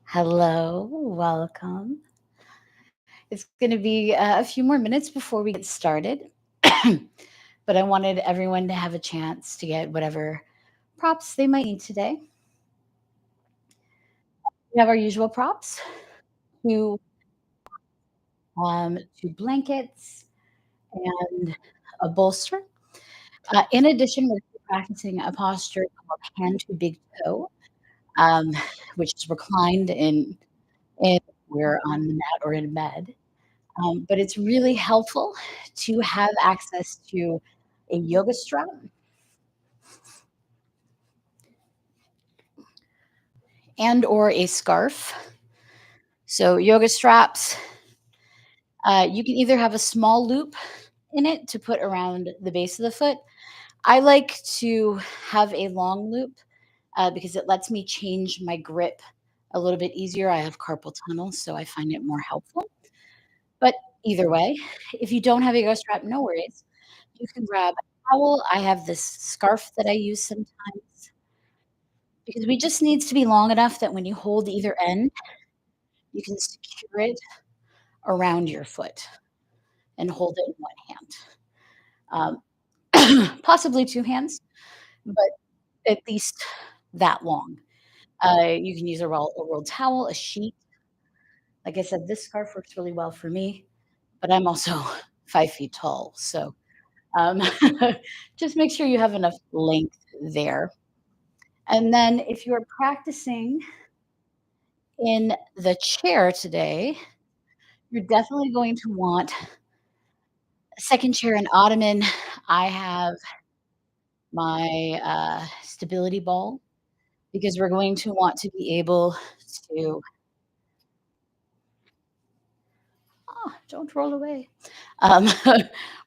Hello, welcome. It's going to be a few more minutes before we get started, but I wanted everyone to have a chance to get whatever props they might need today. We have our usual props, two, two blankets, and a bolster. In addition, we're practicing a posture called hand-to-big-toe, um, which is reclined in we're on the mat or in bed. But it's really helpful to have access to a yoga strap and or a scarf. So yoga straps, you can either have a small loop in it to put around the base of the foot. I like to have a long loop because it lets me change my grip a little bit easier. I have carpal tunnel, so I find it more helpful. But either way, if you don't have a yoga strap, no worries. You can grab a towel. I have this scarf that I use sometimes because we just needs to be long enough that when you hold either end, you can secure it around your foot and hold it in one hand. Possibly two hands, but at least that long. You can use a rolled towel, a sheet. Like I said, this scarf works really well for me, but I'm also 5 feet tall. So um, just make sure you have enough length there. And then if you're practicing in the chair today, you're definitely going to want a second chair, an ottoman. I have my stability ball because we're going to want to be able to, don't roll away. Um,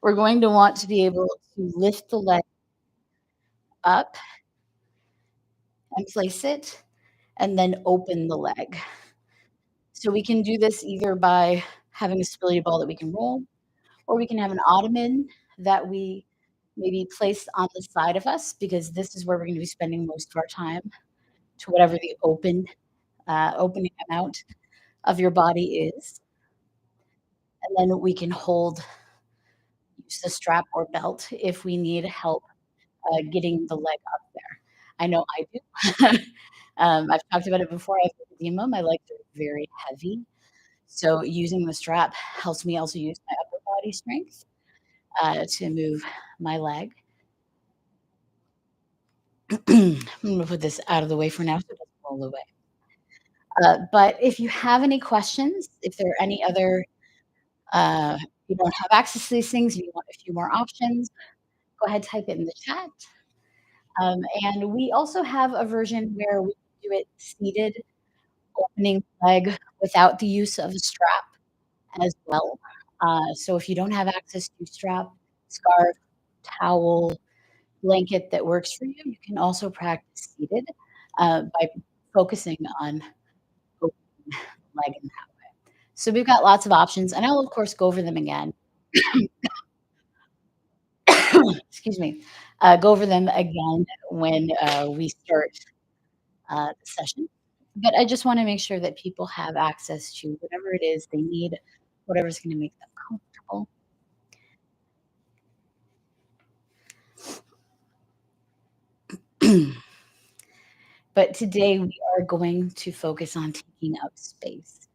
we're going to want to be able to lift the leg up and place it and then open the leg. So we can do this either by having a stability ball that we can roll, or we can have an ottoman that we maybe place on the side of us because this is where we're going to be spending most of our time to whatever the opening amount of your body is. And then we can use the strap or belt if we need help getting the leg up there. I know I do. I've talked about it before. I have edema. My legs are very heavy. So using the strap helps me also use my upper body strength to move my leg. I'm going to put this out of the way for now so it doesn't roll away. But if you have any questions, if there are any other, you don't have access to these things, you want a few more options, go ahead, type it in the chat. And we also have a version where we can do it seated, opening leg without the use of a strap as well. So if you don't have access to strap, scarf, towel, blanket that works for you, you can also practice seated by focusing on opening the leg in that way. So we've got lots of options, and I'll of course go over them again. Excuse me. Go over them again when we start the session. But I just want to make sure that people have access to whatever it is they need, whatever's going to make them comfortable. But today we are going to focus on taking up space.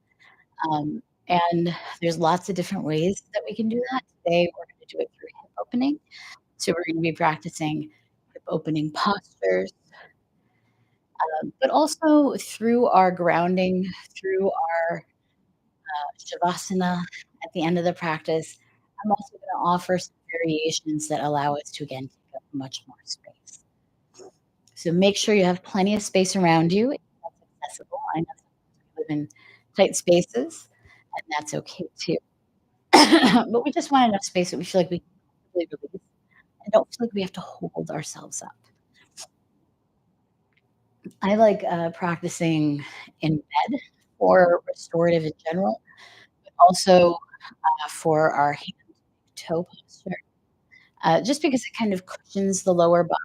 And there's lots of different ways that we can do that. Today we're going to do it through hip opening. So we're going to be practicing hip opening postures, but also through our grounding, through our Savasana at the end of the practice. I'm also going to offer some variations that allow us to, again, take up much more space. So make sure you have plenty of space around you. If that's accessible. I know we live in tight spaces, and that's okay too. But we just want enough space that we feel like we can really release and don't feel like we have to hold ourselves up. I like practicing in bed for restorative in general, but also for our hand toe posture, just because it kind of cushions the lower body.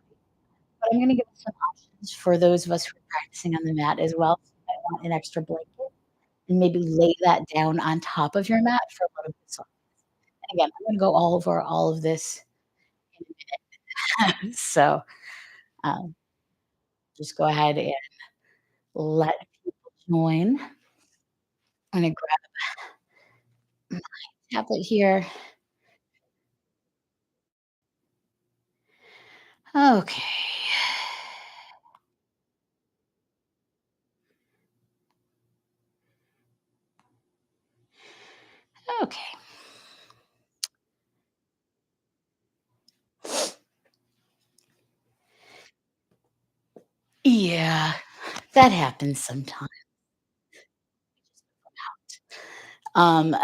but I'm gonna give some options for those of us who are practicing on the mat as well. So you might want an extra blanket and maybe lay that down on top of your mat for a little bit of softness. And again, I'm gonna go all over all of this in a minute. So, um, just go ahead and let people join. I'm gonna grab my tablet here. Okay. Okay. Yeah, that happens sometimes. Um,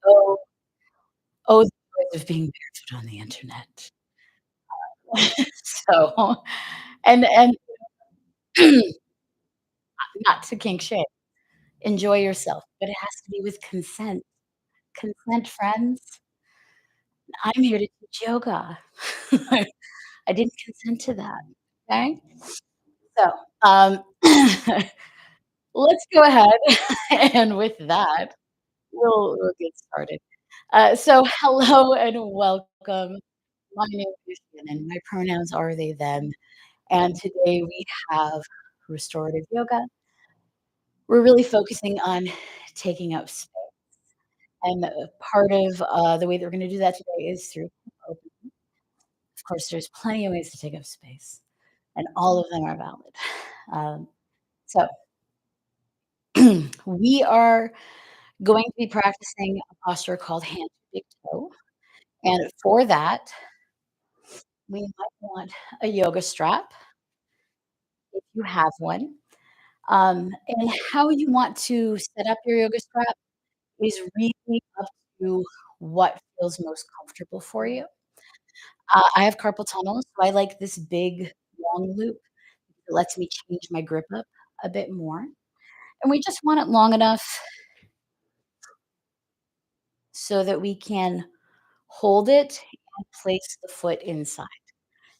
oh, oh, the joys of being barefoot on the internet. So, and not to kink shame. Enjoy yourself, but it has to be with consent. Consent, friends. I'm here to teach yoga. I didn't consent to that, okay? So, let's go ahead and with that, we'll get started. So hello and welcome. My name is Shannon. My pronouns are they, them, and today we have restorative yoga. We're really focusing on taking up space, and part of, the way that we're gonna do that today is through open. Of course, there's plenty of ways to take up space, and all of them are valid. So we are going to be practicing a posture called hand to big toe, and for that, we might want a yoga strap if you have one. And how you want to set up your yoga strap is really up to what feels most comfortable for you. I have carpal tunnel, so I like this big, long loop. It lets me change my grip up a bit more, and we just want it long enough so that we can hold it and place the foot inside,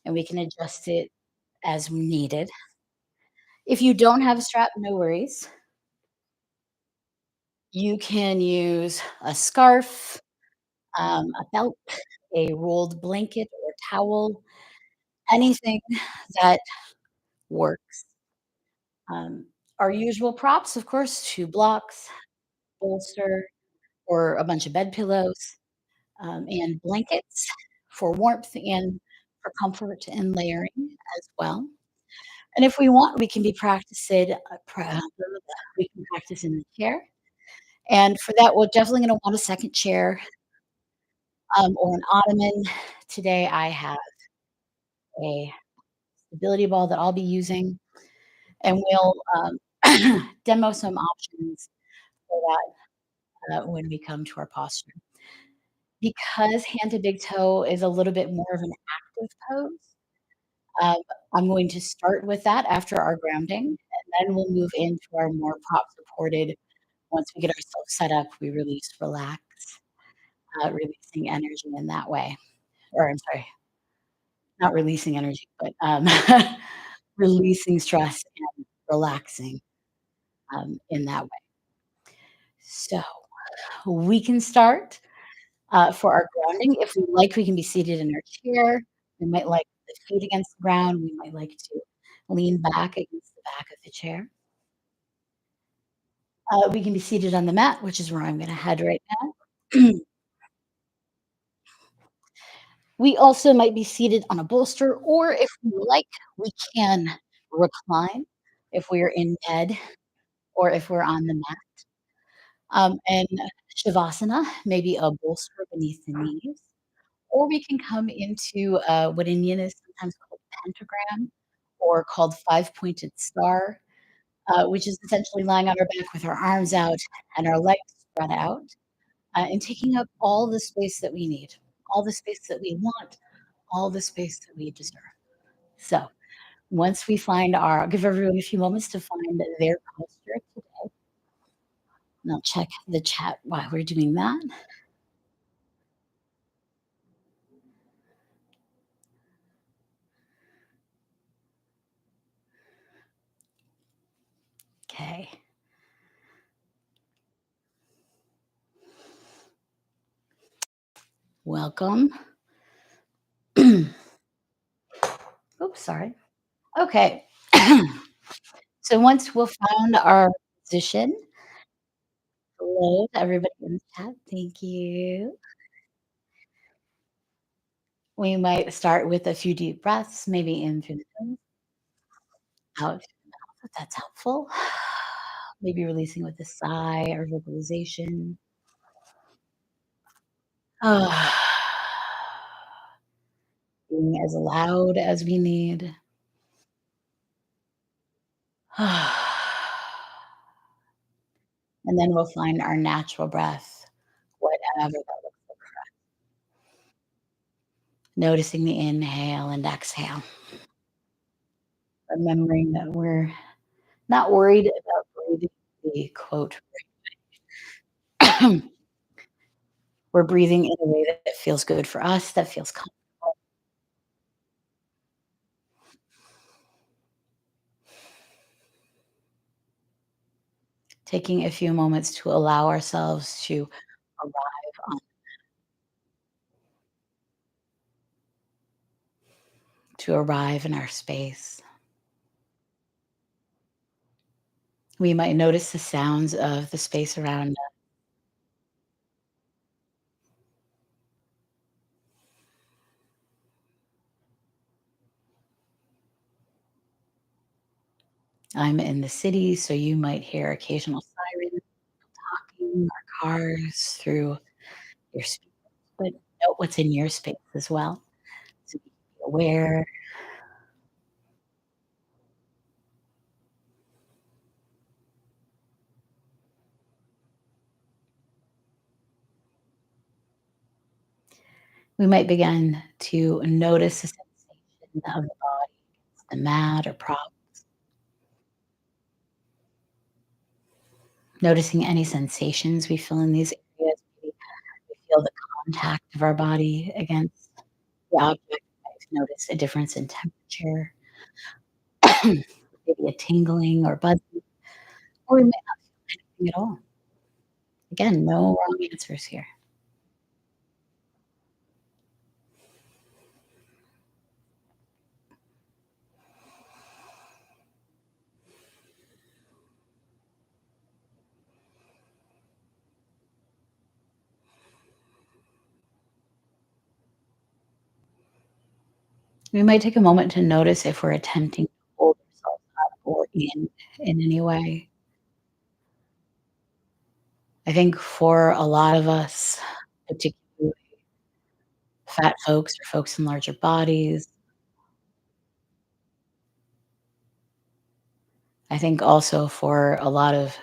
and we can adjust it as needed. If you don't have a strap, no worries. You can use a scarf, a belt, a rolled blanket or towel, anything that works. Our usual props, of course, 2 blocks, bolster, or a bunch of bed pillows, and blankets for warmth and for comfort and layering as well. And if we want, we can be practicing we can practice in the chair, and for that, we're definitely gonna want a second chair, or an ottoman. Today, I have a stability ball that I'll be using, and we'll, demo some options for that, when we come to our posture. Because hand to big toe is a little bit more of an active pose, um, I'm going to start with that after our grounding, and then we'll move into our more prop supported. Once we get ourselves set up, we release, relax, releasing energy in that way. Or I'm sorry, not releasing energy, but, releasing stress and relaxing, in that way. So, we can start, for our grounding. If we like, we can be seated in our chair. We might like the feet against the ground. We might like to lean back against the back of the chair. We can be seated on the mat, which is where I'm gonna head right now. We also might be seated on a bolster, or if we like, we can recline if we're in bed or if we're on the mat. And Shavasana, maybe a bolster beneath the knees, or we can come into what in yin is sometimes called pentagram or called five-pointed star, which is essentially lying on our back with our arms out and our legs spread out, and taking up all the space that we need, all the space that we want, all the space that we deserve. So once we find our, I'll give everyone a few moments to find their posture today. And I'll check the chat while we're doing that. Welcome. Oops, sorry. Okay. So once we've found our position, hello to everybody in the chat. Thank you. We might start with a few deep breaths, maybe in through the nose, out through the mouth, if that's helpful. Maybe releasing with a sigh or vocalization. Being as loud as we need. And then we'll find our natural breath, whatever that looks like. Noticing the inhale and exhale. Remembering that we're not worried about breathing the quote, we're breathing in a way that feels good for us, that feels comfortable. Taking a few moments to allow ourselves to arrive on to arrive in our space. We might notice the sounds of the space around us. I'm in the city, so you might hear occasional sirens talking or cars through your speakers, but note what's in your space as well. So be aware. We might begin to notice the sensation of the body against the mat or prop, noticing any sensations we feel in these areas. Maybe we feel the contact of our body against the object. Might notice a difference in temperature, maybe a tingling or buzzing, or we might not feel anything at all. Again, no wrong answers here. We might take a moment to notice if we're attempting to hold ourselves up or in any way. I think for a lot of us, particularly fat folks or folks in larger bodies, I think also for a lot of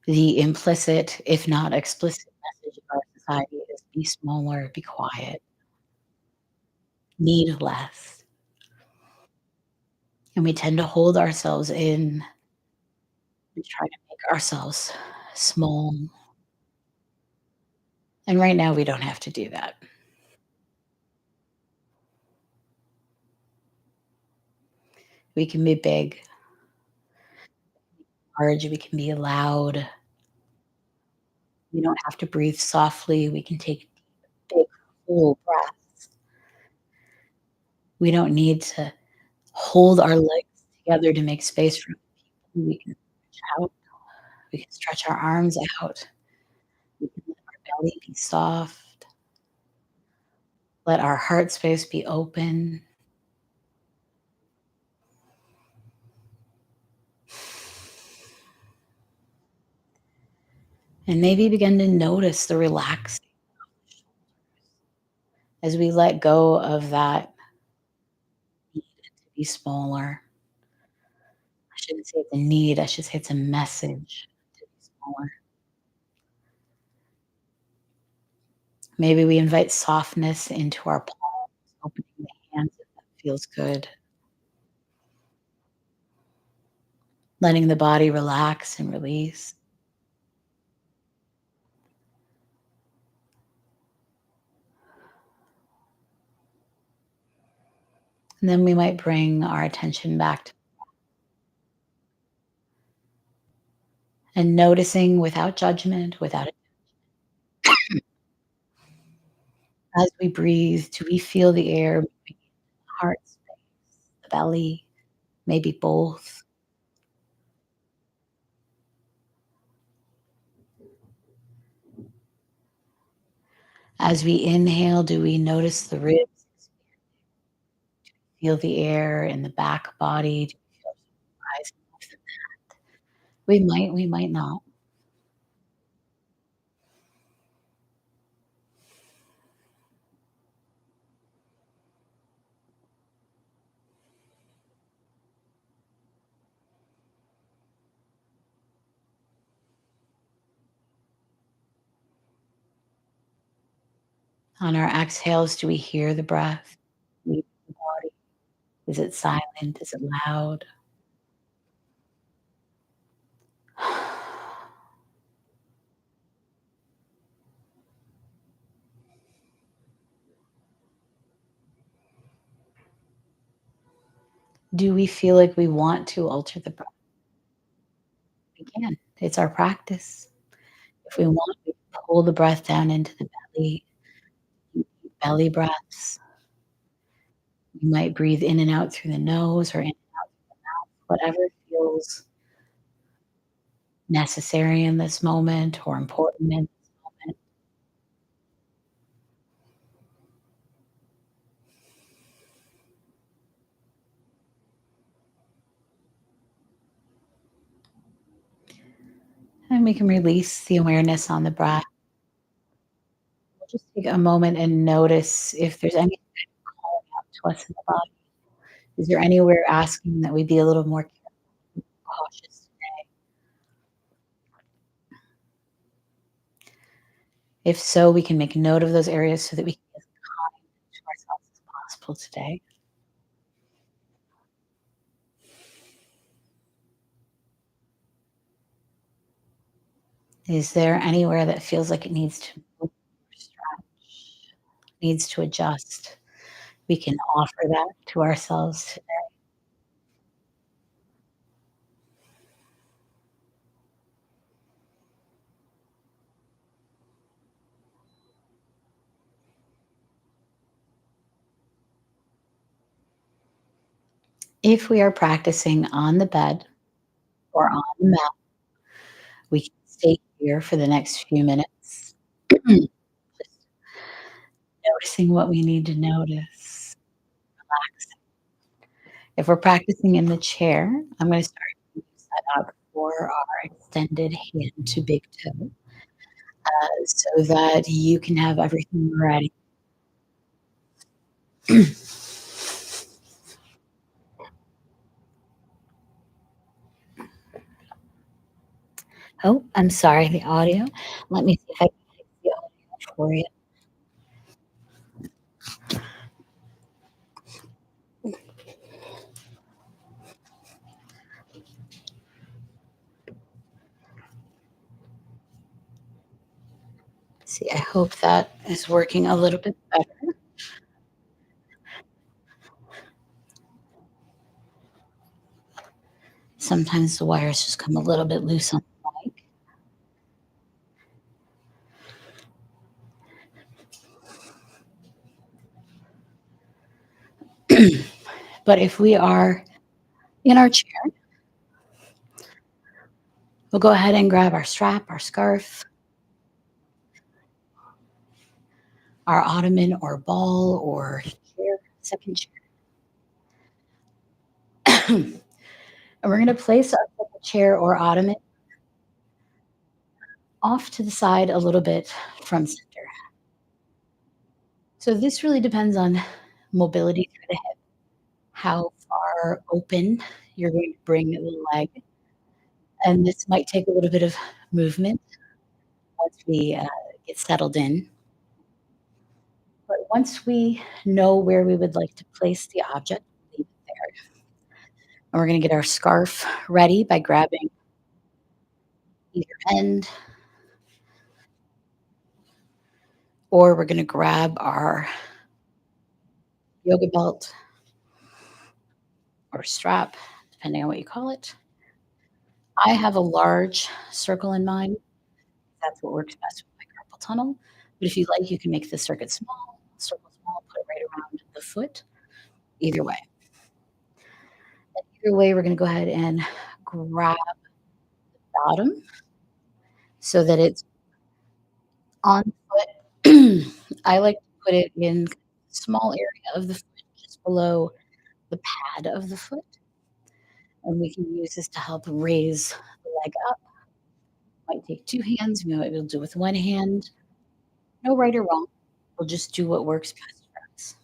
the implicit, if not explicit message of our society is be smaller, be quiet, need less. And we tend to hold ourselves in and try to make ourselves small. And right now we don't have to do that. We can be big, large, we can be loud. We don't have to breathe softly. We can take big, full breaths. We don't need to hold our legs together to make space for people. We can stretch out. We can stretch our arms out. We can let our belly be soft. Let our heart space be open. And maybe begin to notice the relaxing as we let go of that need to be smaller. I shouldn't say it's a need, I should say it's a message to be smaller. Maybe we invite softness into our palms, opening the hands if that feels good, letting the body relax and release. And then we might bring our attention back to and noticing without judgment, without As we breathe, do we feel the air moving in the heart space, the belly, maybe both? As we inhale, do we notice the ribs, feel the air in the back body? Do we feel rising off the mat? We might not. On our exhales, do we hear the breath leave the body? Is it silent? Is it loud? Do we feel like we want to alter the breath? We can. It's our practice. If we want, we can pull the breath down into the belly, deep belly breaths. We might breathe in and out through the nose or in and out through the mouth, whatever feels necessary in this moment or important in this moment. And we can release the awareness on the breath. We'll just take a moment and notice if there's anything calling out to us in the body. Is there anywhere asking that we be a little more careful, cautious today? If so, we can make note of those areas so that we can be as kind to ourselves as possible today. Is there anywhere that feels like it needs to move or stretch, needs to adjust? We can offer that to ourselves today. If we are practicing on the bed or on the mat, we can stay here for the next few minutes, just noticing what we need to notice, relaxing. If we're practicing in the chair, I'm gonna start you set up for our extended hand to big toe, so that you can have everything ready. Oh, I'm sorry, the audio. Let me see if I can fix the audio for you. See, I hope that is working a little bit better. Sometimes the wires just come a little bit loose on the mic. But if we are in our chair, we'll go ahead and grab our strap, our scarf, our ottoman or ball or chair, second chair. And we're gonna place our second chair or ottoman off to the side a little bit from center. So this really depends on mobility through the hip, how far open you're going to bring the leg, and this might take a little bit of movement once we, get settled in. But once we know where we would like to place the object, leave it there. And we're gonna get our scarf ready by grabbing either end, or we're gonna grab our yoga belt or strap, depending on what you call it. I have a large circle in mind. That's what works best with my carpal tunnel. But if you like, you can make the circuit small. foot. Either way. Either way, we're gonna go ahead and grab bottom so that it's on foot. I like to put it in small area of the foot just below the pad of the foot, and we can use this to help raise the leg up. Might take 2 hands, we might be able to do with 1 hand. No right or wrong. We'll just do what works best for us.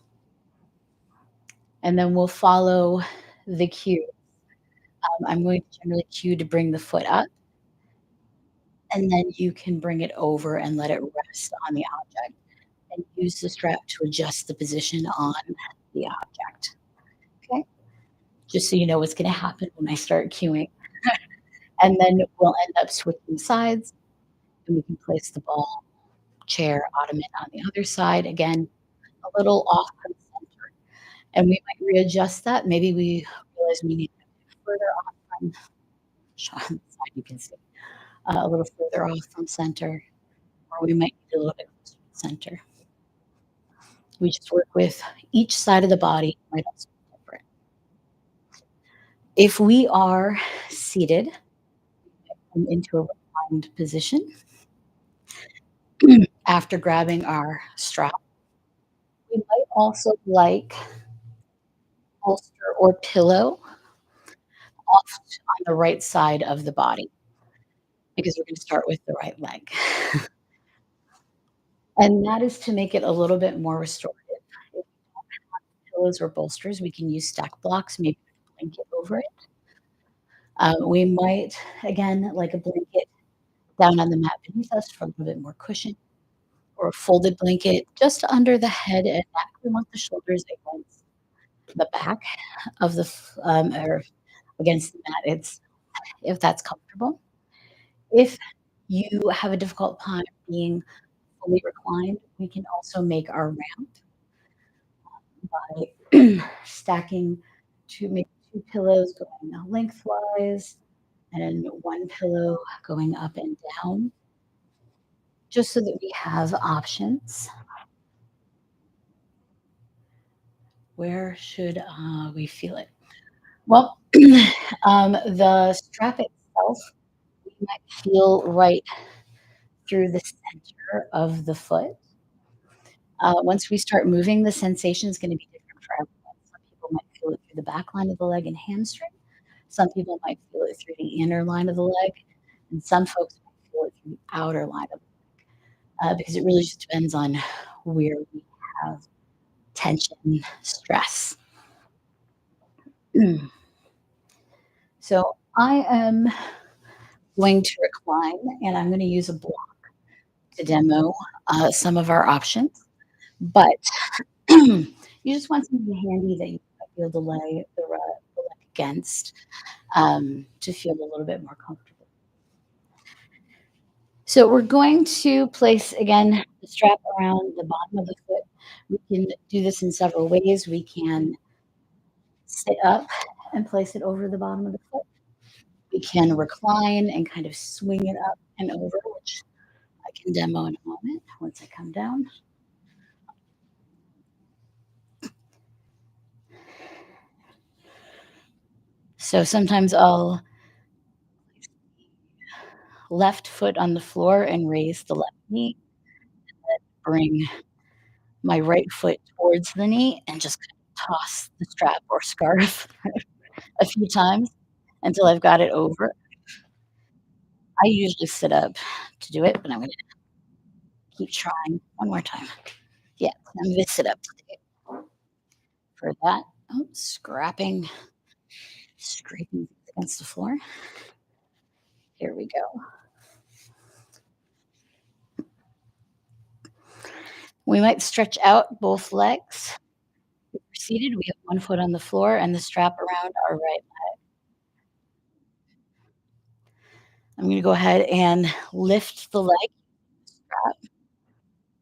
And then we'll follow the cue. I'm going to generally cue to bring the foot up, and then you can bring it over and let it rest on the object, and use the strap to adjust the position on the object. Okay? Just so you know what's gonna happen when I start cueing. And then we'll end up switching sides, and we can place the ball, chair, ottoman on the other side, again, a little off from center. And we might readjust that. Maybe we realize we need further off from on the side you can see, a little further off from center, or we might need a little bit closer to center. We just work with each side of the body might also be different. If we are seated, come into a reclined position after grabbing our strap. We might also like bolster or pillow off on the right side of the body because we're gonna start with the right leg. And that is to make it a little bit more restorative. If we don't have pillows or bolsters, we can use stack blocks, maybe with a blanket over it. We might, again, like a blanket down on the mat beneath us for a little bit more cushion, or a folded blanket just under the head and neck. We want the shoulders against the back of the or against the mat. It's if that's comfortable. If you have a difficult time being fully reclined, we can also make our ramp by stacking make 2 pillows going lengthwise and 1 pillow going up and down, just so that we have options. Where should we feel it? Well, the strap itself, we might feel right through the center of the foot. Once we start moving, the sensation is gonna be different for everyone. Some people might feel it through the back line of the leg and hamstring. Some people might feel it through the inner line of the leg, and some folks might feel it through the outer line of because it really just depends on where we have tension, stress. So I am going to recline, and I'm gonna use a block to demo, some of our options, but you just want something handy that you might be able to lay the leg against, to feel a little bit more comfortable. So we're going to place, again, the strap around the bottom of the foot. We can do this in several ways. We can sit up and place it over the bottom of the foot. We can recline and kind of swing it up and over, which I can demo in a moment once I come down. So sometimes I'll left foot on the floor and raise the left knee, bring my right foot towards the knee and just kind of toss the strap or scarf a few times until I've got it over. I usually sit up to do it, but I'm gonna keep trying one more time. Yeah, I'm gonna sit up today for that. Oh, scraping against the floor. Here we go. We might stretch out both legs. If we're seated, we have 1 foot on the floor and the strap around our right. I'm gonna go ahead and lift the leg strap.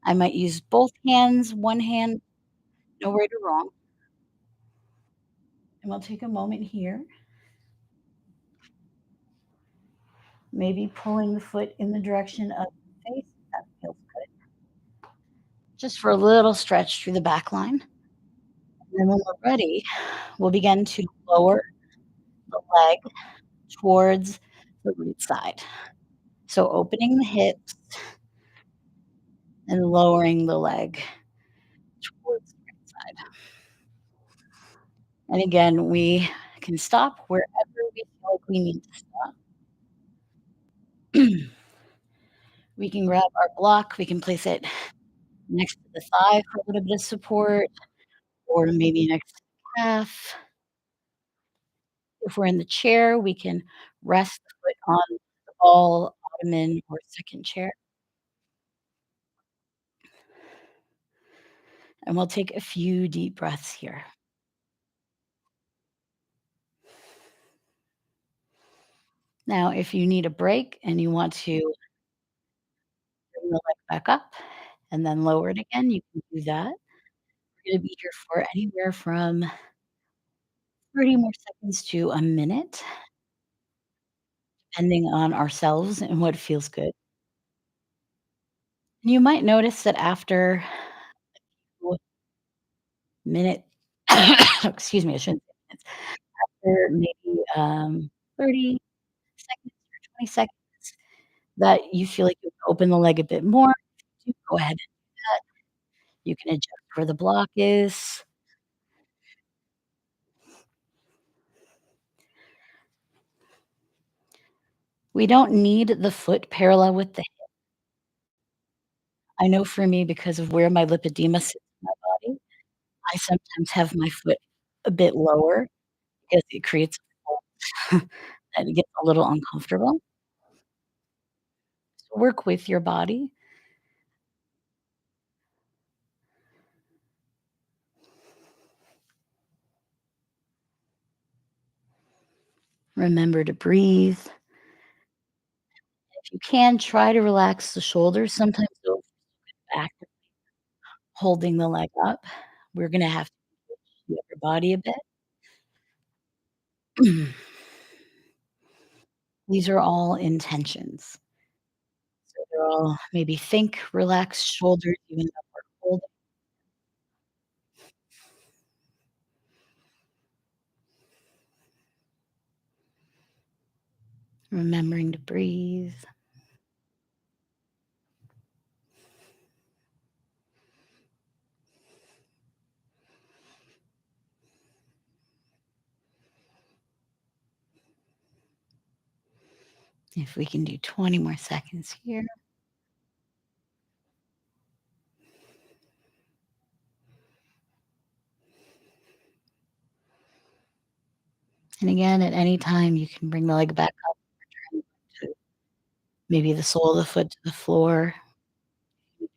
I might use both hands, 1 hand, no right or wrong. And we'll take a moment here, maybe pulling the foot in the direction of the face. That feels good. Just for a little stretch through the back line. And when we're ready, we'll begin to lower the leg towards the right side. So opening the hips and lowering the leg towards the right side. And again, we can stop wherever we feel like we need to stop. We can grab our block, we can place it next to the thigh for a little bit of support, or maybe next to the calf. If we're in the chair, we can rest the foot on the ball, ottoman, or second chair, and we'll take a few deep breaths here. Now, if you need a break and you want to bring the leg back up and then lower it again, you can do that. We're gonna be here for anywhere from 30 more seconds to a minute, depending on ourselves and what feels good. And you might notice that after a minute excuse me, I shouldn't say minutes, after maybe, 30 seconds or 20 seconds that you feel like you can open the leg a bit more, you go ahead and do that. You can adjust where the block is. We don't need the foot parallel with the hip. I know for me, because of where my lipedema sits in my body, I sometimes have my foot a bit lower because it creates a fold and it gets a little uncomfortable. So work with your body. Remember to breathe. If you can, try to relax the shoulders. Sometimes they'll active holding the leg up. We're gonna have to the upper body a bit. These are all intentions. So they're all maybe think relaxed shoulders, even though we're holding. Remembering to breathe. If we can do 20 more seconds here. And again, at any time, you can bring the leg back up, return to maybe the sole of the foot to the floor.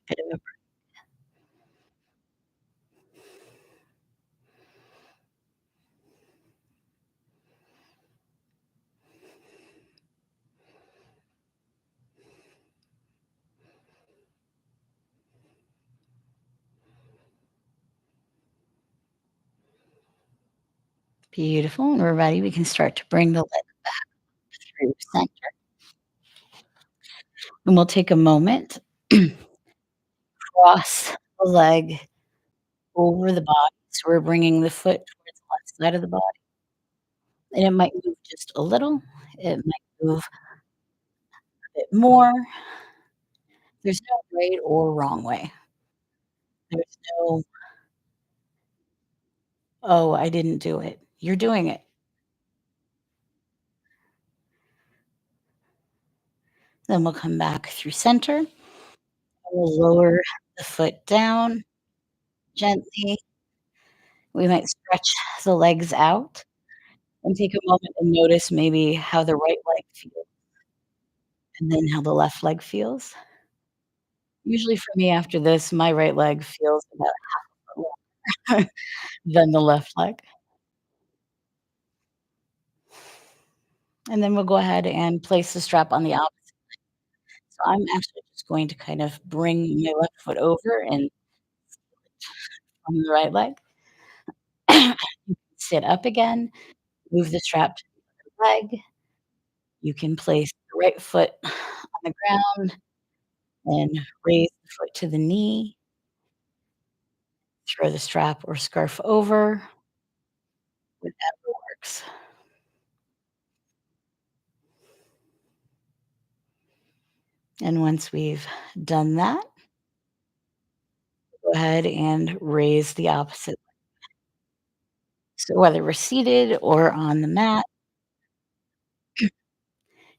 Bit of a beautiful. When we're ready, we can start to bring the leg through center. And we'll take a moment, cross the leg over the body. So we're bringing the foot towards the left side of the body. And it might move just a little. It might move a bit more. There's no right or wrong way. There's no, "Oh, I didn't do it." You're doing it. Then we'll come back through center. We'll lower the foot down gently. We might stretch the legs out and take a moment and notice maybe how the right leg feels and then how the left leg feels. Usually for me after this, my right leg feels about half a foot longer than the left leg. And then we'll go ahead and place the strap on the opposite. So I'm actually just going to kind of bring my left foot over and on the right leg. Sit up again, move the strap to the other leg. You can place the right foot on the ground and raise the foot to the knee, throw the strap or scarf over, whatever works. And once we've done that, go ahead and raise the opposite. So whether we're seated or on the mat,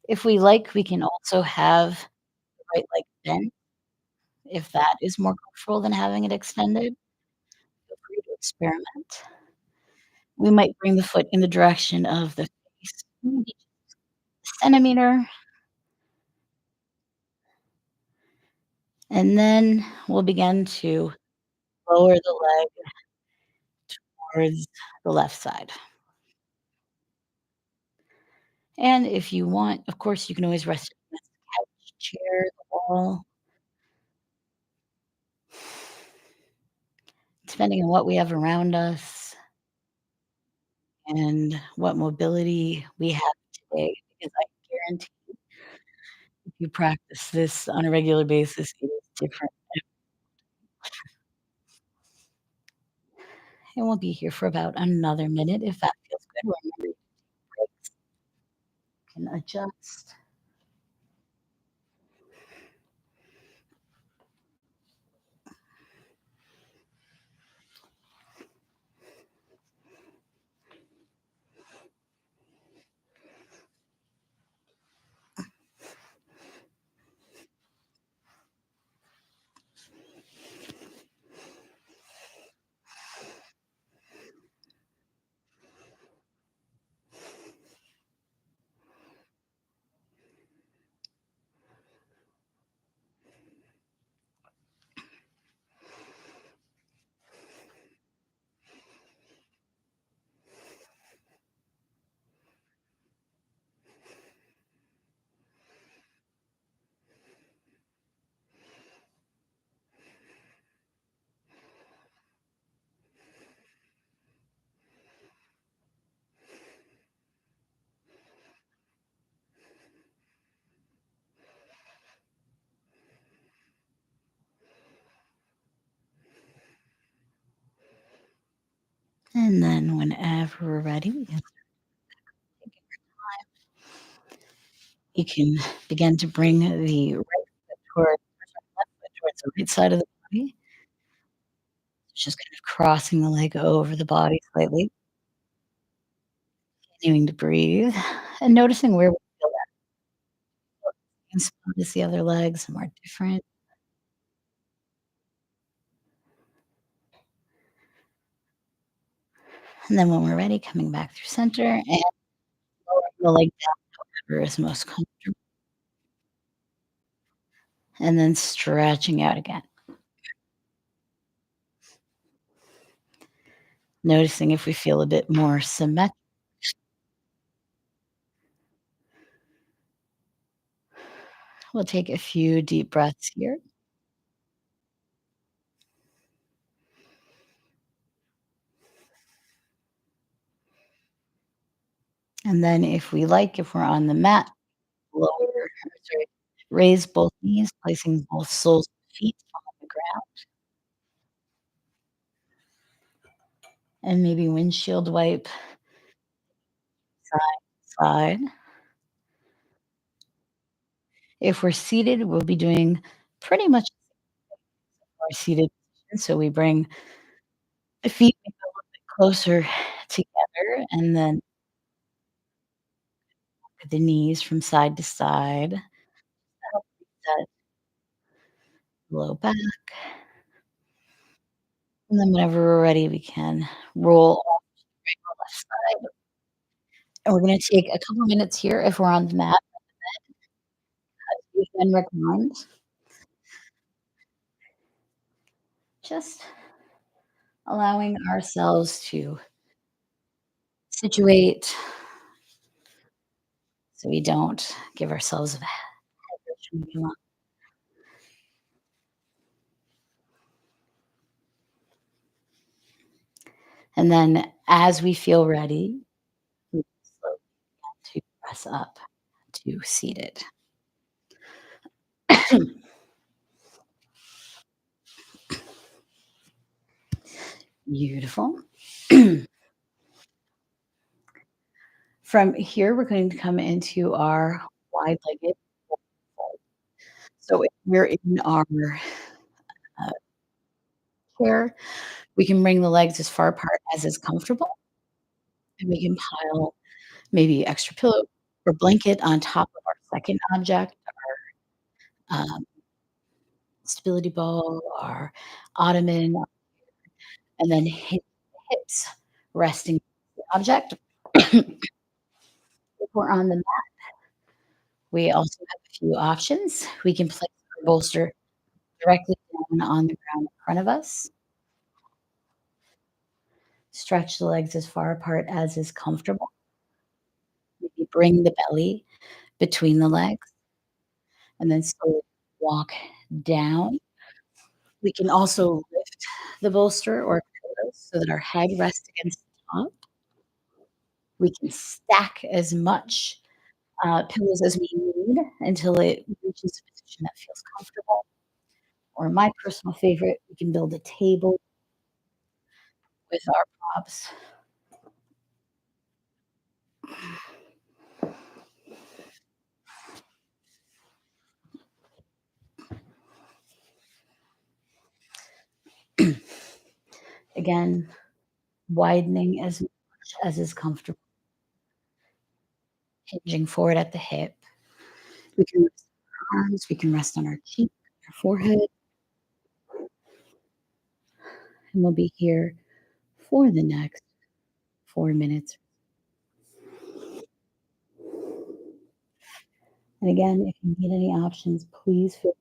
if we like, we can also have the right leg bent if that is more comfortable than having it extended. Feel free to experiment. We might bring the foot in the direction of the face, maybe a centimeter, and then we'll begin to lower the leg towards the left side. And if you want, of course, you can always rest against the couch, chair, the wall, depending on what we have around us and what mobility we have today, because I guarantee if you practice this on a regular basis, it is different. And we'll be here for about another minute if that feels good. Remember, you can adjust. And then whenever we're ready, we can you can begin to bring the right foot towards left foot towards the right side of the body. Just kind of crossing the leg over the body slightly, continuing to breathe and noticing where we feel that same spot as the other leg, somewhere different. And then when we're ready, coming back through center and lowering the leg down wherever is most comfortable, and then stretching out again. Noticing if we feel a bit more symmetric. We'll take a few deep breaths here. And then if we like, if we're on the mat, lower or sorry, raise both knees, placing both soles of feet on the ground, and maybe windshield wipe side to side. If we're seated, we'll be doing pretty much our seated position, so we bring the feet maybe a little bit closer together and then the knees from side to side, help that low back, and then whenever we're ready, we can roll off to the left side. And we're gonna take a couple minutes here if we're on the mat, we can recline, just allowing ourselves to situate so we don't give ourselves a bad impression. And then as we feel ready, we slowly to press up to seated. Beautiful. From here, we're going to come into our wide-legged fold. So if we're in our uh, chair, we can bring the legs as far apart as is comfortable, and we can pile maybe extra pillow or blanket on top of our second object, um, stability ball, our ottoman, and then hips resting on the object. If we're on the mat, we also have a few options. We can place our bolster directly down on the ground in front of us, stretch the legs as far apart as is comfortable, maybe bring the belly between the legs, and then slowly walk down. We can also lift the bolster or pillows so that our head rests against the top. We can stack as much, pillows as we need until it reaches a position that feels comfortable, or my personal favorite, we can build a table with our props. Again, widening as much as is comfortable, hinging forward at the hip. We can rest our arms, we can rest on our cheek, our forehead, and we'll be here for the next 4 minutes. And again, if you need any options, please feel.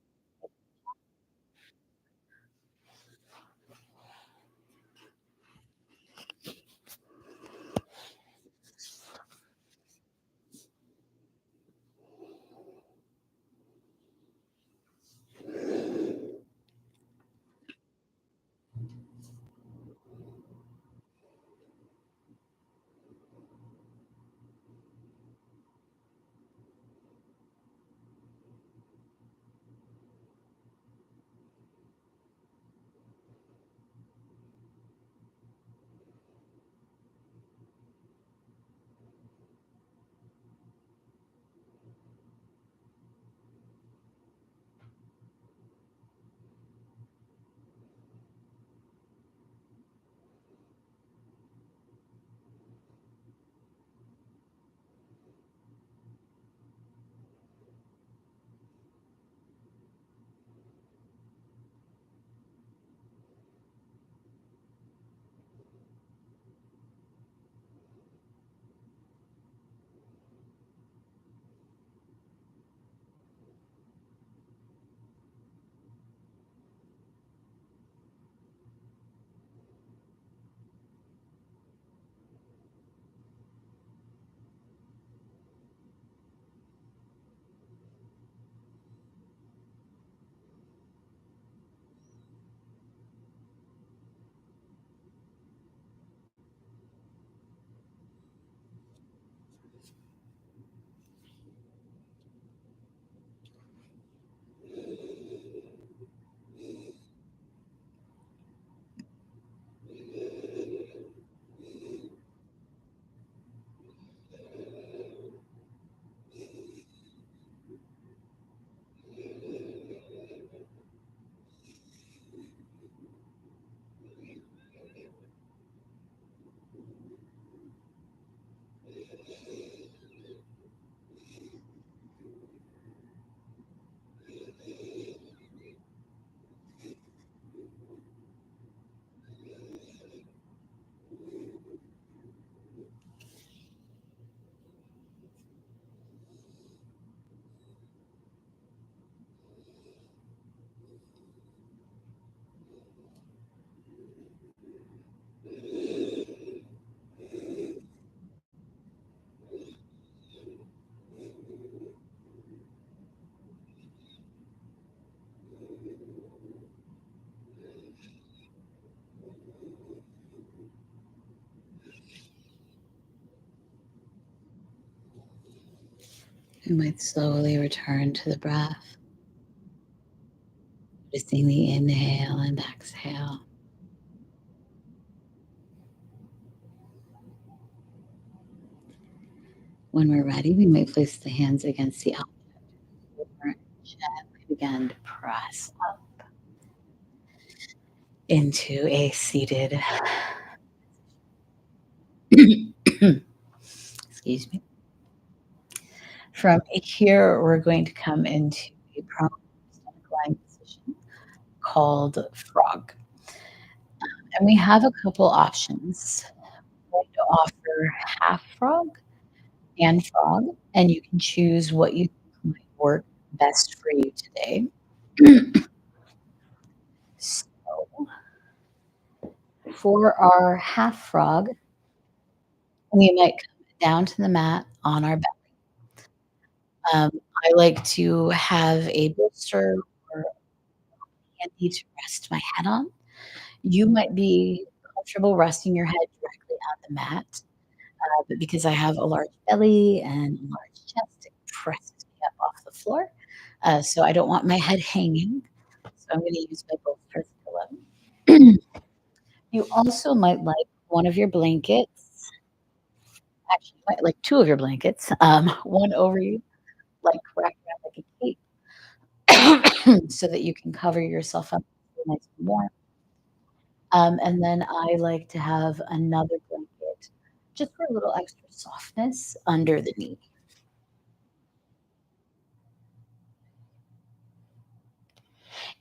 We might slowly return to the breath, noticing the inhale and exhale. When we're ready, we may place the hands against the elbow and gently begin to press up into a seated excuse me. From here, we're going to come into a prone stomach lying position called frog. And we have a couple options. We're going to offer half frog and frog, and you can choose what you think might work best for you today. So, for our half frog, we might come down to the mat on our back. I like to have a bolster or handy to rest my head on. You might be comfortable resting your head directly on the mat, but because I have a large belly and a large chest, it presses me up off the floor. So I don't want my head hanging. So I'm going to use my bolster as a pillow. You also might like one of your blankets, actually, you might like two of your blankets, one over you, like wrapped around like a cape, so that you can cover yourself up nice and warm. And then I like to have another blanket just for a little extra softness under the knee.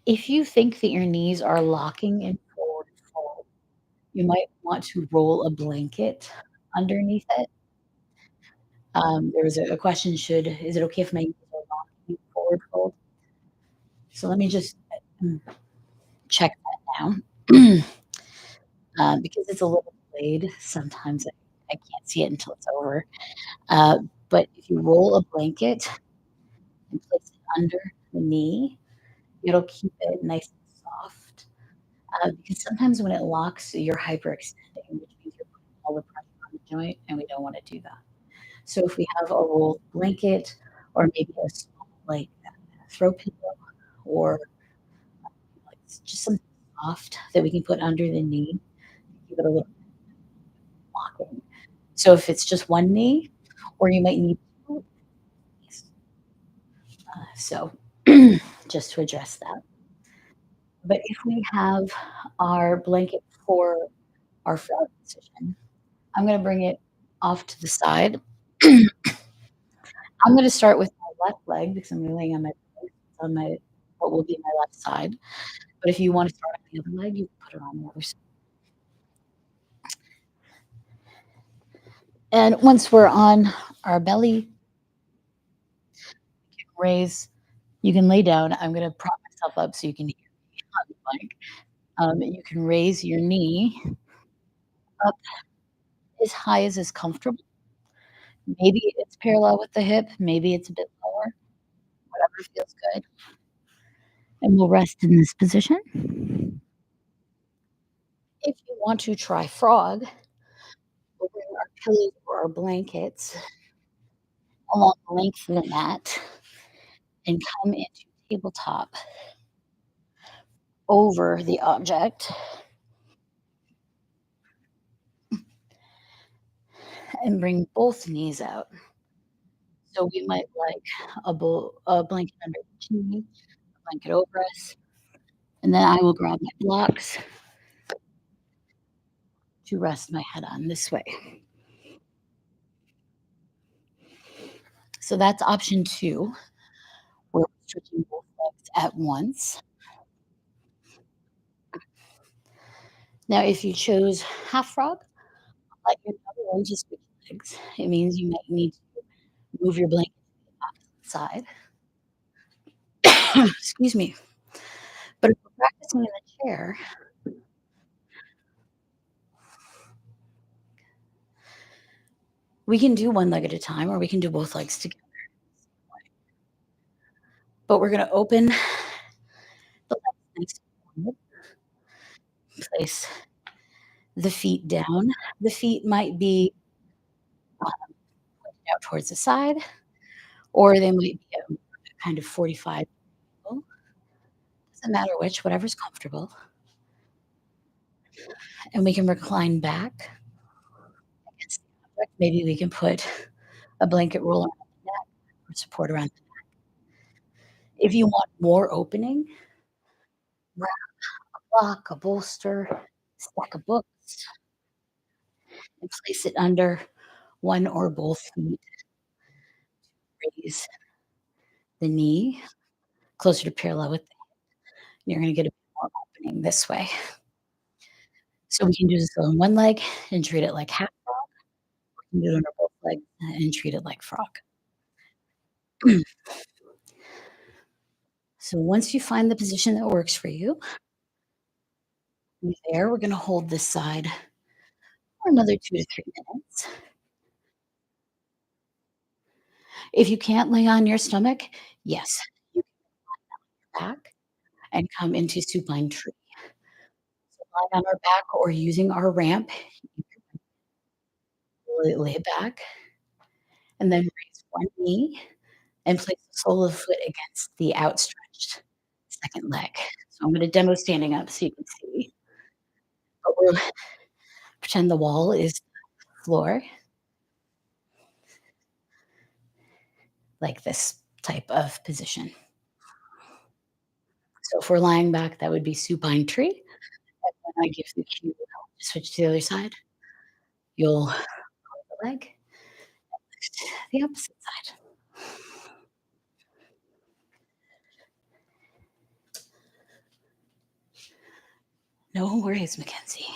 If you think that your knees are locking in forward fold, you might want to roll a blanket underneath it. There was a question, is it okay if my knees are locking in forward fold? So let me just check that now. Because it's a little delayed, sometimes I can't see it until it's over. Uh, but if you roll a blanket and place it under the knee, it'll keep it nice and soft. Because sometimes when it locks, you're hyperextending, which means you're putting all the pressure on the joint, and we don't want to do that. So if we have a rolled blanket or maybe a small, like, throw pillow or, like, just something soft that we can put under the knee, give it a little locking. So if it's just one knee, or you might need two knees. So just to address that. But if we have our blanket for our front position, I'm gonna bring it off to the side. I'm gonna start with my left leg because I'm laying on my what will be my left side. But if you wanna start on the other leg, you can put it on the other side. And once we're on our belly, raise you can lay down. I'm gonna prop myself up so you can hear me on the mic. You can raise your knee up as high as is comfortable. Maybe it's parallel with the hip, maybe it's a bit lower, whatever feels good. And we'll rest in this position. If you want to try frog, we'll bring our pillows or our blankets along the length of the mat and come into tabletop over the object and bring both knees out. So we might like a blanket under each knee, a blanket over us, and then I will grab my blocks to rest my head on this way. So that's option 2, where we're stretching both legs at once. Now, if you chose half frog, like your other one, just switch legs. It means you might need to move your blanket to the opposite side. Excuse me. But if we're practicing in the chair, we can do one leg at a time, or we can do both legs together. But we're gonna open the legs nice and wide, place the feet down. The feet might be, pointed out towards the side, or they might be at kind of 45 angle. Doesn't matter which, whatever's comfortable. And we can recline back against the object. Maybe we can put a blanket roll around the neck for support around. If you want more opening, wrap a block, a bolster, stack of books, and place it under one or both feet. Raise the knee closer to parallel with you're gonna get a bit more opening this way. So we can do this on one leg and treat it like half frog. We can do it on both legs and treat it like frog. So once you find the position that works for you, we're gonna hold this side for another 2 to 3 minutes. If you can't lay on your stomach, yes, you can back and come into supine tree. So lying on our back or using our ramp, you can lay it back and then raise one knee and place the sole of the foot against the outstretched second leg. So I'm gonna demo standing up so you can see, but we'll pretend the wall is the floor, like this type of position. So if we're lying back, that would be supine tree. When I give the cue to switch to the other side, you'll the leg, the opposite side. No worries, Mackenzie.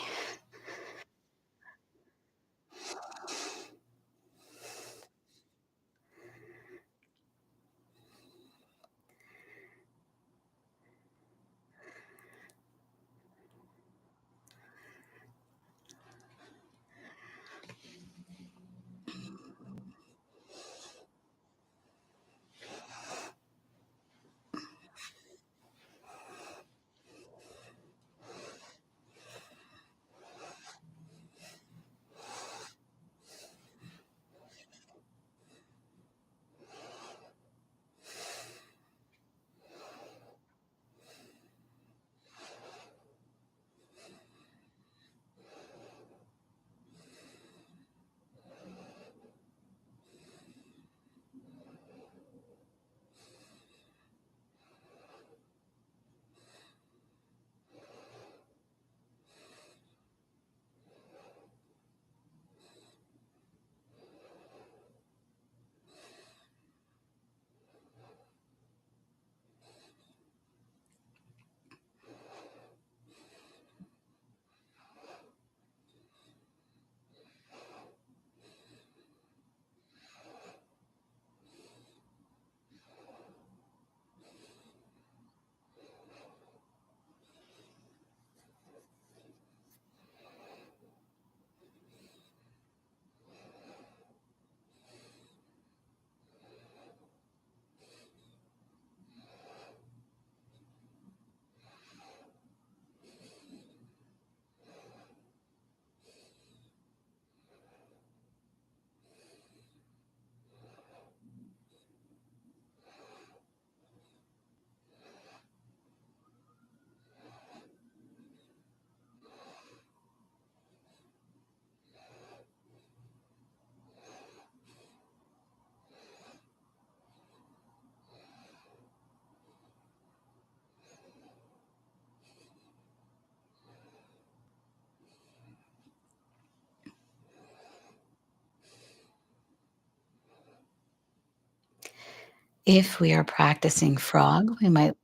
If we are practicing frog, we might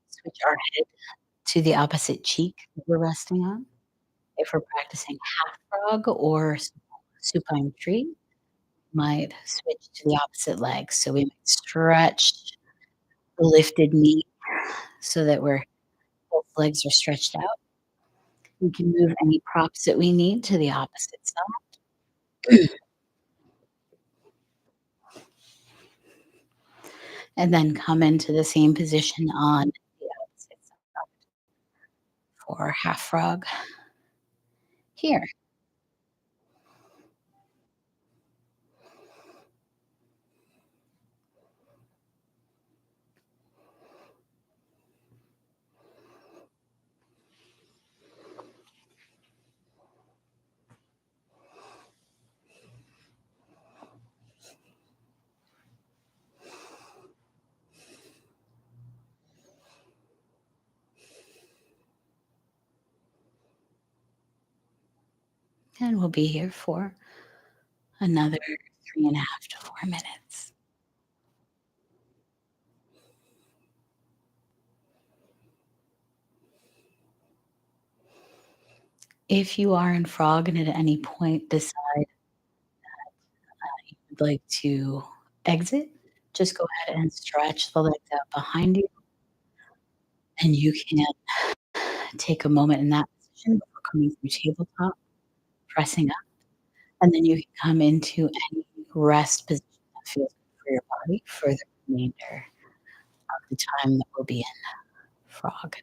switch our head to the opposite cheek that we're resting on. If we're practicing half frog or supine tree, might switch to the opposite leg. So we might stretch the lifted knee so that both legs are stretched out. We can move any props that we need to the opposite side and then come into the same position on the opposite side for half frog here. And we'll be here for another 3.5 to 4 minutes. If you are in frog and at any point decide you'd like to exit, just go ahead and stretch the legs out behind you, and you can take a moment in that position before coming through tabletop, pressing up, and then you can come into any rest position that feels good for your body for the remainder of the time that we'll be in frog.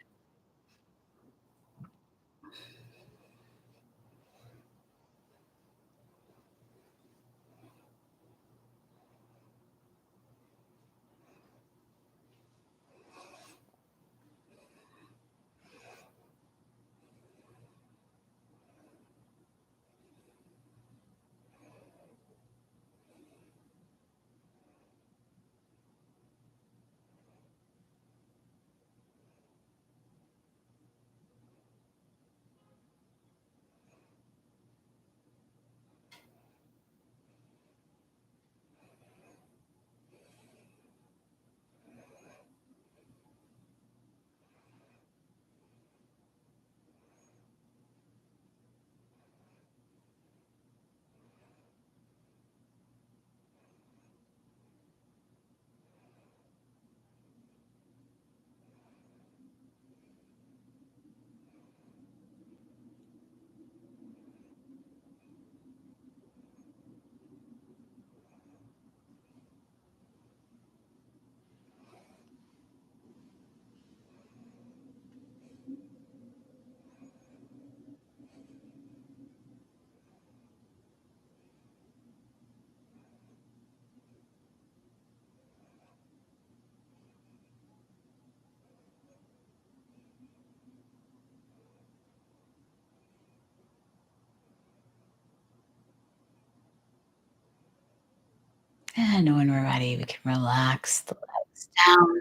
And when we're ready, we can relax the legs down.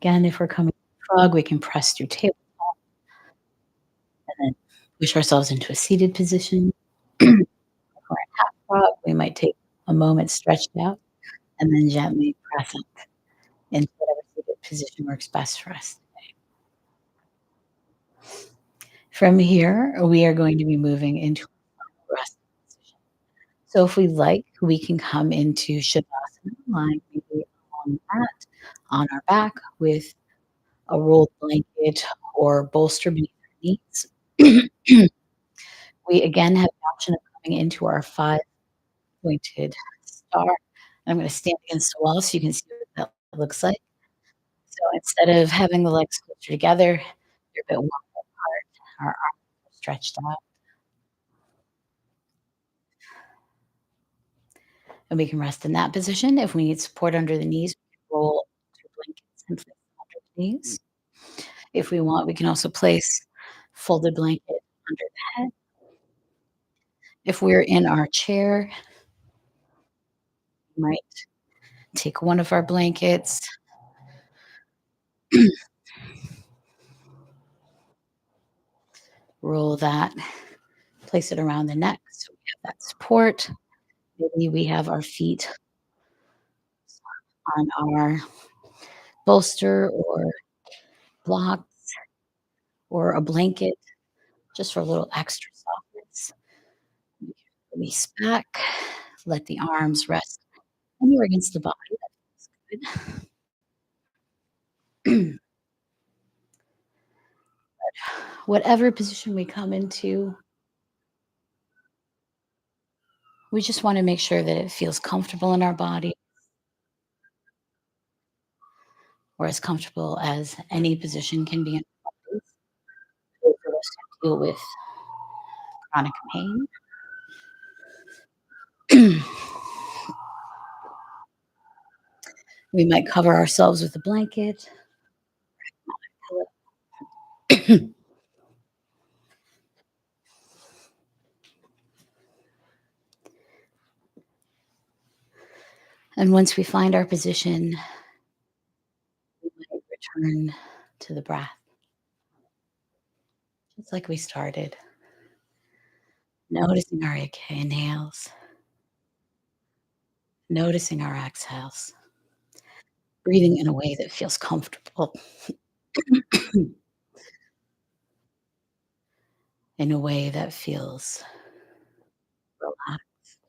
Again, if we're coming frog, we can press through table and then push ourselves into a seated position. If we're in half frog, we might take a moment stretched out and then gently press up into whatever seated position works best for us. From here, we are going to be moving into a rest position. So if we like, we can come into Shavasana, lying maybe on the mat, on our back with a rolled blanket or bolster beneath our knees. We again have the option of coming into our five-pointed star. I'm gonna stand against the wall so you can see what that looks like. So instead of having the legs closer together, they're a bit wide apart. Our arms are stretched out, and we can rest in that position. If we need support under the knees, we can roll 2 blankets and place them under the knees. If we want, we can also place folded blanket under the head. If we're in our chair, we might take one of our blankets, roll that, place it around the neck so we have that support. Maybe we have our feet on our bolster or block or a blanket just for a little extra softness. We can release back, let the arms rest anywhere against the body. That feels good. Whatever position we come into, we just wanna make sure that it feels comfortable in our body or as comfortable as any position can be in our bodies. So for those who deal with chronic pain, we might cover ourselves with a blanket. And once we find our position, we might return to the breath. Just It's like we started noticing our inhales, noticing our exhales, breathing in a way that feels comfortable, in a way that feels relaxed,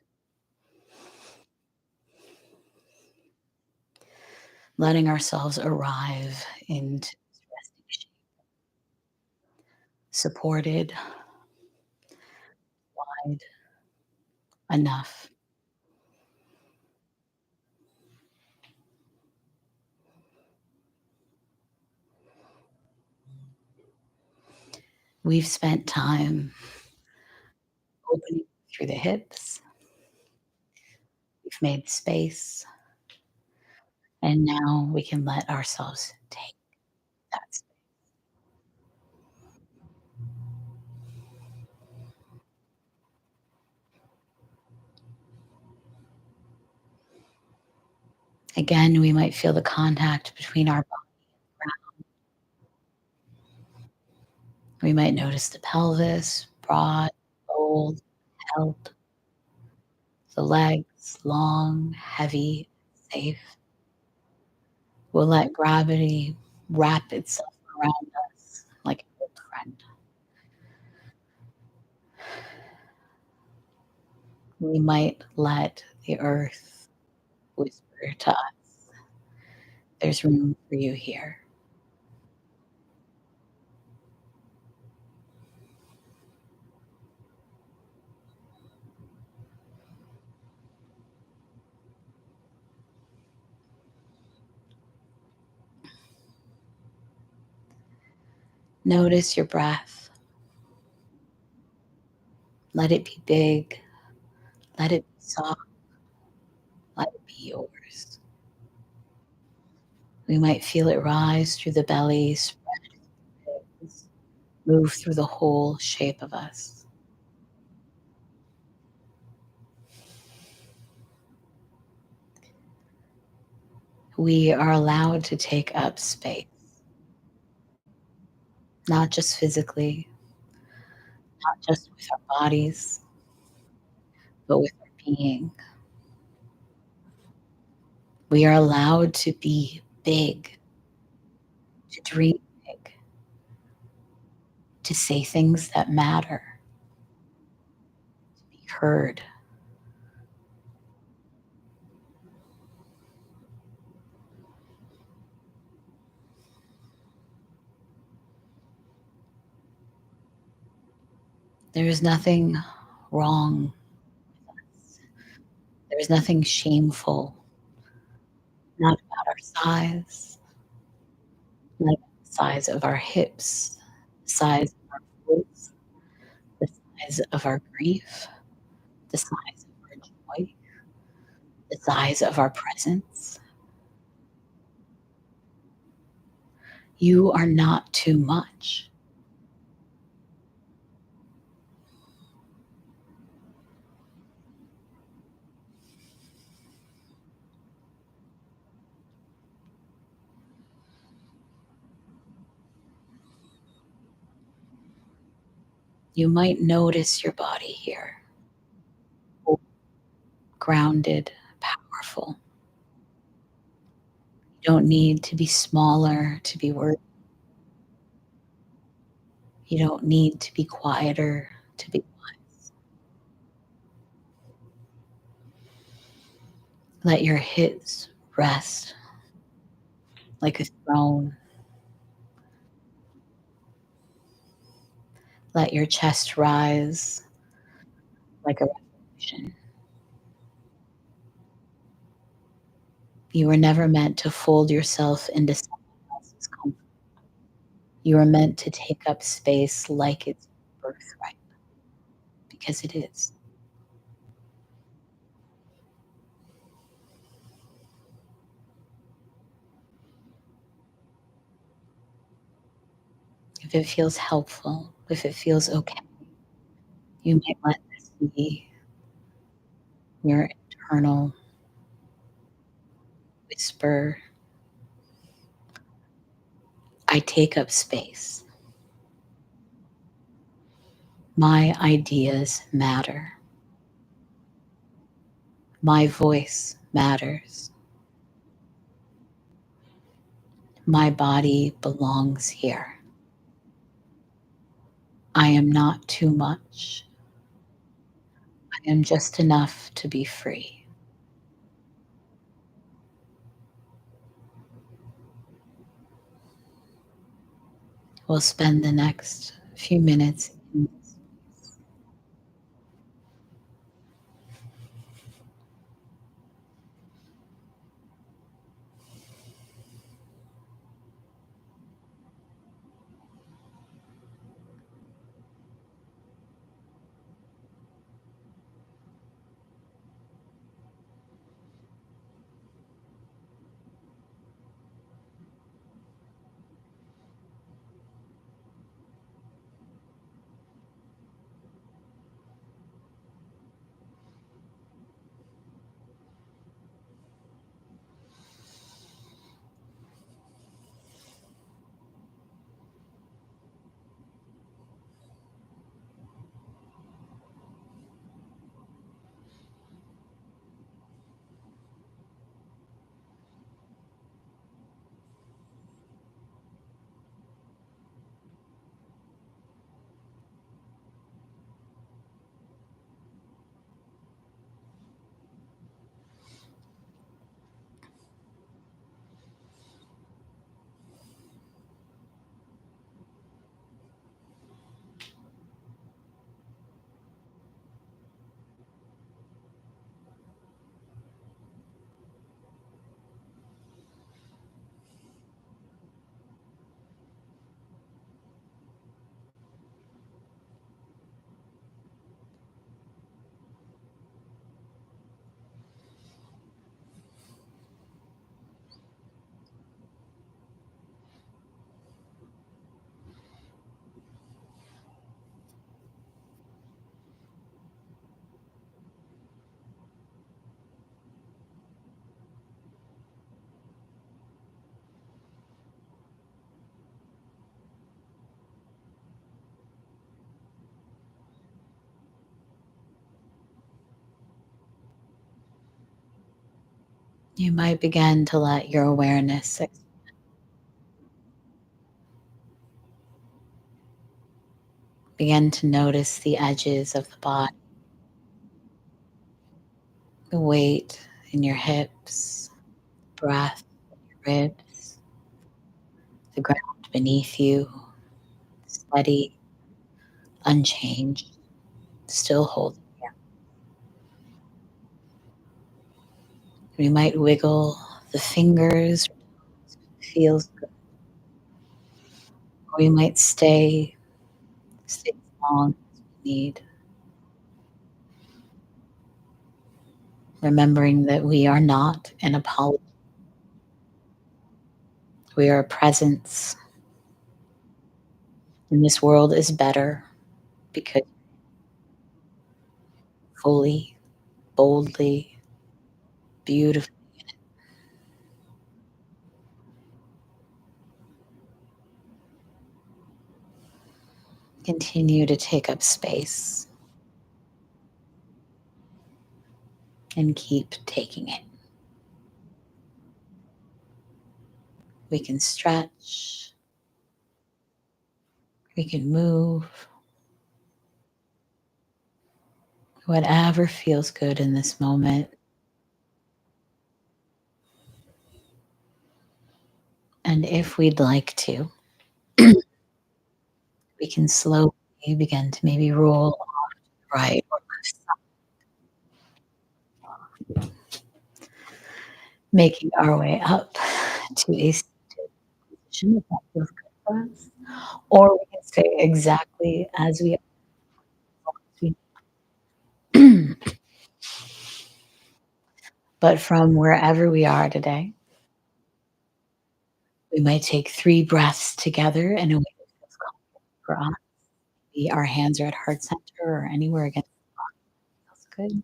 letting ourselves arrive into resting shape, supported, wide enough. We've spent time opening through the hips. We've made space, and now we can let ourselves take that space. Again, we might feel the contact between our body and ground. We might notice the pelvis, broad, bold, held, the legs, long, heavy, safe. We'll let gravity wrap itself around us like an old friend. We might let the earth whisper to us, there's room for you here. Notice your breath. Let it be big. Let it be soft. Let it be yours. We might feel it rise through the belly, spread through the ribs, move through the whole shape of us. We are allowed to take up space, not just physically, not just with our bodies, but with our being. We are allowed to be big, to dream big, to say things that matter, to be heard. There is nothing wrong with us. There is nothing shameful, not about our size, not about the size of our hips, the size of our voice, the size of our grief, the size of our joy, the size of our presence. You are not too much. You might notice your body here, grounded, powerful. You don't need to be smaller to be worthy. You don't need to be quieter to be wise. Let your hips rest like a throne. Let your chest rise like a revolution. You were never meant to fold yourself into someone else's comfort. You are meant to take up space like it's your birthright, because it is. If it feels helpful, if it feels okay, you might let this be your internal whisper. I take up space. My ideas matter. My voice matters. My body belongs here. I am not too much. I am just enough to be free. We'll spend the next few minutes in this. You might begin to let your awareness begin to notice the edges of the body, the weight in your hips, breath, ribs, the ground beneath you, steady, unchanged, still holding. We might wiggle the fingers, feels good. Or we might stay as long as we need, remembering that we are not an apology. We are a presence, and this world is better because fully, boldly, beautifully continue to take up space and keep taking it. We can stretch, we can move, whatever feels good in this moment. And if we'd like to, we can slowly begin to maybe roll right or left, making our way up to a seated position if that feels good for us. Or we can stay exactly as we are. But from wherever we are today, we might take 3 breaths together in a way that feels comfortable for us. Maybe our hands are at heart center or anywhere against the body feels good.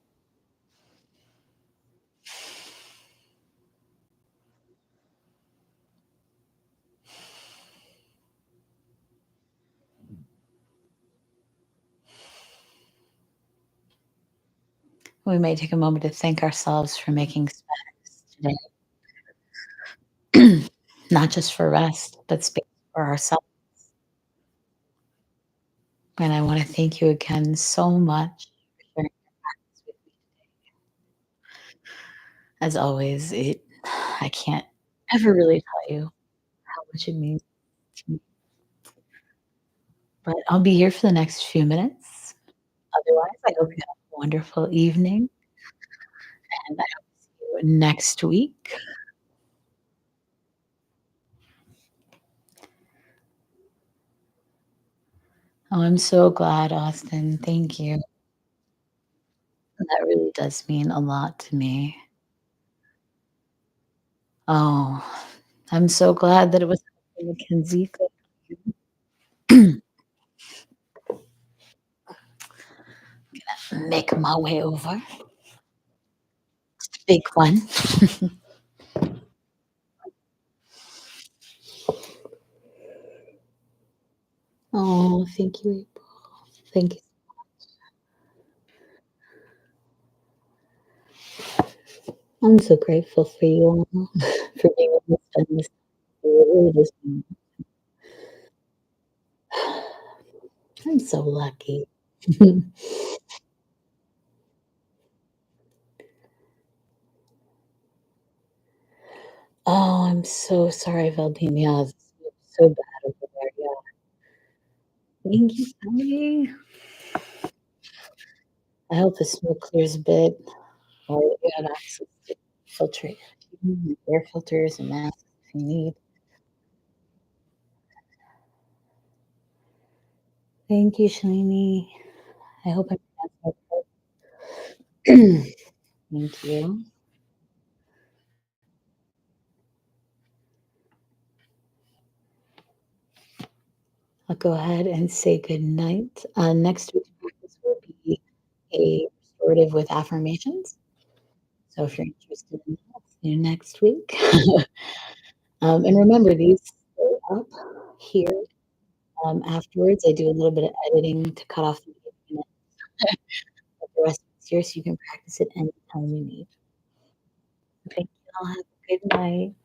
We may take a moment to thank ourselves for making space today, not just for rest, but space for ourselves. And I want to thank you again so much for sharing this with me. As always, I can't ever really tell you how much it means to me. But I'll be here for the next few minutes. Otherwise, I hope you have a wonderful evening, and I hope to see you next week. Oh, I'm so glad, Austin. Thank you. That really does mean a lot to me. Oh, I'm so glad that it was Mackenzie. Make my way over. Big one. Oh, thank you, April. Thank you. I'm so grateful for you all, for being able to spend this. It really does mean I'm so lucky. Oh, I'm so sorry, Valdemia. It's so bad over there. Yeah. Thank you, Kelly. I hope the smoke clears a bit, or you have access to filter air filters and masks if you need. Thank you, Shalini. I hope I'm pronouncing it right. Thank you. I'll go ahead and say good night. Next week's practice will be a restorative with affirmations. So if you're interested in that, see you next week. And remember, these go up here. Afterwards, I do a little bit of editing to cut off the beginning, but the rest is here, so you can practice it anytime you need. Thank you all. Have a good night.